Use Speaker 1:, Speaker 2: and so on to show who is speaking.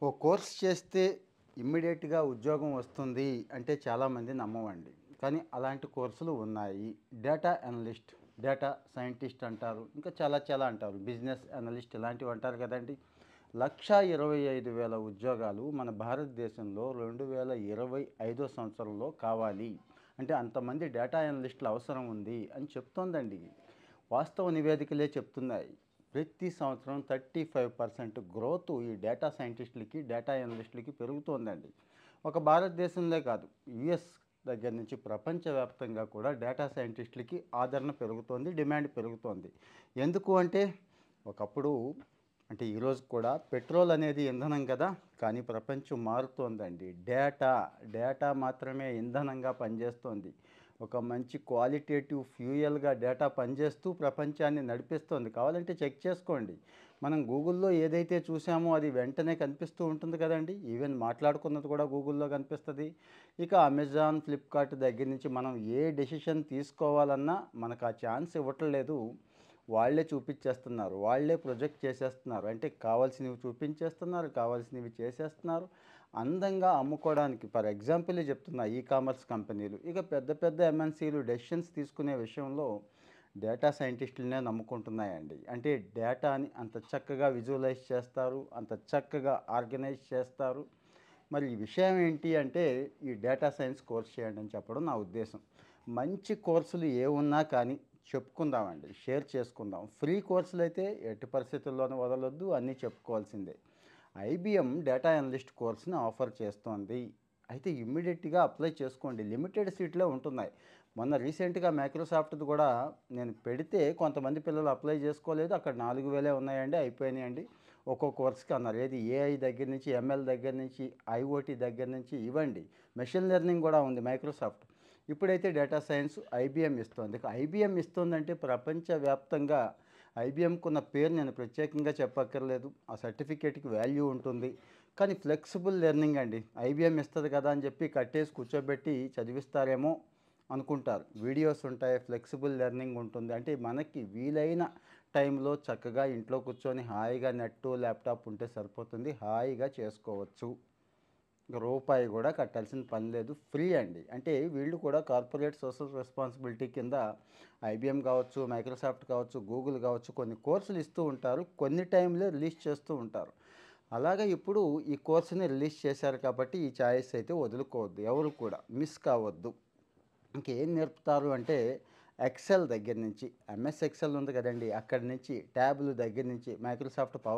Speaker 1: ఓ course చేస్తే ఇమ్మీడియట్‌గా ఉద్యోగం వస్తుంది అంటే చాలామంది నమ్మమండి. కానీ అలాంటి కోర్సులు ఉన్నాయి. డేటా అనలిస్ట్, డేటా సైంటిస్ట్ అంటారు. ఇంకా చాలా చాలా అంటారు. బిజినెస్ అనలిస్ట్ ఇలాంటివి అంటారు కదండీ! 1,25,000 ఉద్యోగాలు మన భారతదేశంలో 2025 సంవత్సరంలో కావాలి. అంటే అంతమంది డేటా అనలిస్టులు అవసరం ఉంది అని చెప్తోందండి. వాస్తవ నివేదికలే చెప్తున్నాయి. ప్రతి సంవత్సరం 35% గ్రోత్ ఈ డేటా సైంటిస్టులకి, డేటా అనలిస్టులకి పెరుగుతోందండి. ఒక భారతదేశంలో కాదు, యూఎస్ దగ్గర నుంచి ప్రపంచవ్యాప్తంగా కూడా డేటా సైంటిస్టులకి ఆదరణ పెరుగుతోంది, డిమాండ్ పెరుగుతోంది. ఎందుకు అంటే ఒకప్పుడు అంటే ఈరోజు కూడా పెట్రోల్ అనేది ఇంధనం కదా, కానీ ప్రపంచం మారుతోందండి. డేటా మాత్రమే ఇంధనంగా పనిచేస్తోంది. ఒక మంచి క్వాలిటేటివ్ ఫ్యూయల్గా డేటా పనిచేస్తూ ప్రపంచాన్ని నడిపిస్తోంది. కావాలంటే చెక్ చేసుకోండి. మనం గూగుల్‌లో ఏదైతే చూసామో అది వెంటనే కనిపిస్తూ ఉంటుంది కదండీ! ఈవెన్ మాట్లాడుకున్నది కూడా గూగుల్‌లో కనిపిస్తది. ఇక అమెజాన్, ఫ్లిప్‌కార్ట్ దగ్గర నుంచి మనం ఏ డెసిషన్ తీసుకోవాలన్నా మనకు ఆ ఛాన్స్ ఇవ్వట్లేదు. వాళ్ళే చూపించేస్తున్నారు. వాళ్ళే ప్రొజెక్ట్ చేసేస్తున్నారు. అంటే కావాల్సినవి చూపించేస్తున్నారు, కావాల్సినవి చేసేస్తున్నారు. అందంగా అమ్ముకోవడానికి ఫర్ ఎగ్జాంపులే చెప్తున్నా ఈ కామర్స్ కంపెనీలు. ఇక పెద్ద పెద్ద ఎంఎన్‌సీలు డెసిషన్స్ తీసుకునే విషయంలో డేటా సైంటిస్టులనే నమ్ముకుంటున్నాయండి. అంటే డేటాని అంత చక్కగా విజువలైజ్ చేస్తారు, అంత చక్కగా ఆర్గనైజ్ చేస్తారు. మరి ఈ విషయం ఏంటి అంటే ఈ డేటా సైన్స్ కోర్స్ చేయండి అని చెప్పడం నా ఉద్దేశం. మంచి కోర్సులు ఏవున్నా కానీ చెప్పుకుందామండి, షేర్ చేసుకుందాం. ఫ్రీ కోర్సులైతే ఎట్టి పరిస్థితుల్లోనూ వదలొద్దు, అన్నీ చెప్పుకోవాల్సిందే. ఐబీఎం డేటా అనలిస్ట్ కోర్స్‌ని ఆఫర్ చేస్తోంది. అయితే ఇమ్మీడియేట్‌గా అప్లై చేసుకోండి. లిమిటెడ్ సీట్లే ఉంటున్నాయి. మొన్న రీసెంట్‌గా మైక్రోసాఫ్ట్‌ది కూడా నేను పెడితే కొంతమంది పిల్లలు అప్లై చేసుకోలేదు. అక్కడ 4,000 ఉన్నాయండి, అయిపోయినాయండి. ఒక్కో కోర్స్‌కి అన్నారు. ఏది ఏఐ దగ్గర నుంచి, ఎంఎల్ దగ్గర నుంచి, ఐఓటీ దగ్గర నుంచి ఇవ్వండి. మెషిన్ లెర్నింగ్ కూడా ఉంది మైక్రోసాఫ్ట్. ఇప్పుడైతే డేటా సైన్స్ ఐబీఎం ఇస్తోంది. ఇక ఐబీఎం ఇస్తోందంటే ప్రపంచవ్యాప్తంగా ఐబీఎంకున్న పేరు నేను ప్రత్యేకంగా చెప్పక్కర్లేదు. ఆ సర్టిఫికేట్‌కి వాల్యూ ఉంటుంది. కానీ ఫ్లెక్సిబుల్ లెర్నింగ్ అండి. ఐబీఎం ఇస్తది కదా అని చెప్పి కట్టేసి కూర్చోబెట్టి చదివిస్తారేమో అనుకుంటారు. వీడియోస్ ఉంటాయి, ఫ్లెక్సిబుల్ లెర్నింగ్ ఉంటుంది. అంటే మనకి వీలైన టైంలో చక్కగా ఇంట్లో కూర్చొని హాయిగా నెట్టు, ల్యాప్‌టాప్ ఉంటే సరిపోతుంది. హాయిగా చేసుకోవచ్చు. రూపాయి కూడా కట్టాల్సిన పని లేదు. ఫ్రీ అండి. అంటే వీళ్ళు కూడా కార్పొరేట్ సోషల్ రెస్పాన్సిబిలిటీ కింద ఐబీఎం కావచ్చు, మైక్రోసాఫ్ట్ కావచ్చు, గూగుల్ కావచ్చు కొన్ని కోర్సులు ఇస్తూ ఉంటారు. కొన్ని టైంలే రిలీజ్ చేస్తూ ఉంటారు. అలాగే ఇప్పుడు ఈ కోర్స్‌ని రిలీజ్ చేశారు కాబట్టి ఈ చాయిస్ అయితే వదులుకోవద్దు. ఎవరు కూడా మిస్ కావద్దు. ఇంకేం నేర్పుతారు అంటే ఎక్సెల్ దగ్గర నుంచి, ఎంఎస్ ఎక్సెల్ ఉంది కదండీ! అక్కడి నుంచి ట్యాబ్‌లు దగ్గర నుంచి మైక్రోసాఫ్ట్ పవర్